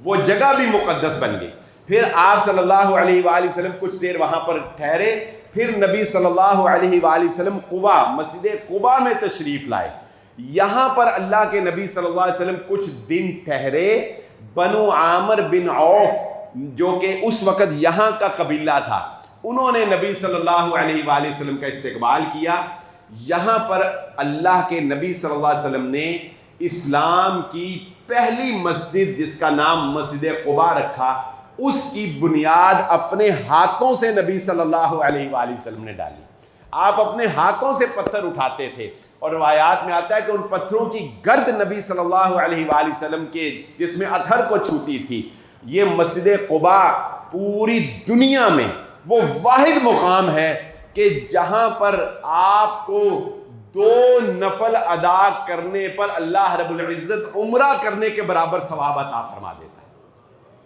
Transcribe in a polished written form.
وہ جگہ بھی مقدس بن گئی۔ پھر آپ صلی اللہ علیہ وآلہ وسلم کچھ دیر وہاں پر ٹھہرے، پھر نبی صلی اللہ علیہ وآلہ وسلم قباء، مسجد قباء میں تشریف لائے۔ یہاں پر اللہ کے نبی صلی اللہ علیہ وسلم کچھ دن ٹھہرے۔ بنو عامر بن عوف جو کہ اس وقت یہاں کا قبیلہ تھا، انہوں نے نبی صلی اللہ علیہ وآلہ وسلم کا استقبال کیا۔ یہاں پر اللہ کے نبی صلی اللہ علیہ وسلم نے اسلام کی پہلی مسجد جس کا نام مسجد قباء رکھا، اس کی بنیاد اپنے ہاتھوں سے نبی صلی اللہ علیہ وآلہ وسلم نے ڈالی۔ آپ اپنے ہاتھوں سے پتھر اٹھاتے تھے، اور روایات میں آتا ہے کہ ان پتھروں کی گرد نبی صلی اللہ علیہ وآلہ وسلم کے جسم اطہر کو چھوتی تھی۔ یہ مسجد قباء پوری دنیا میں وہ واحد مقام ہے کہ جہاں پر آپ کو 2 نفل ادا کرنے پر اللہ رب العزت عمرہ کرنے کے برابر ثواب عطا فرما دے۔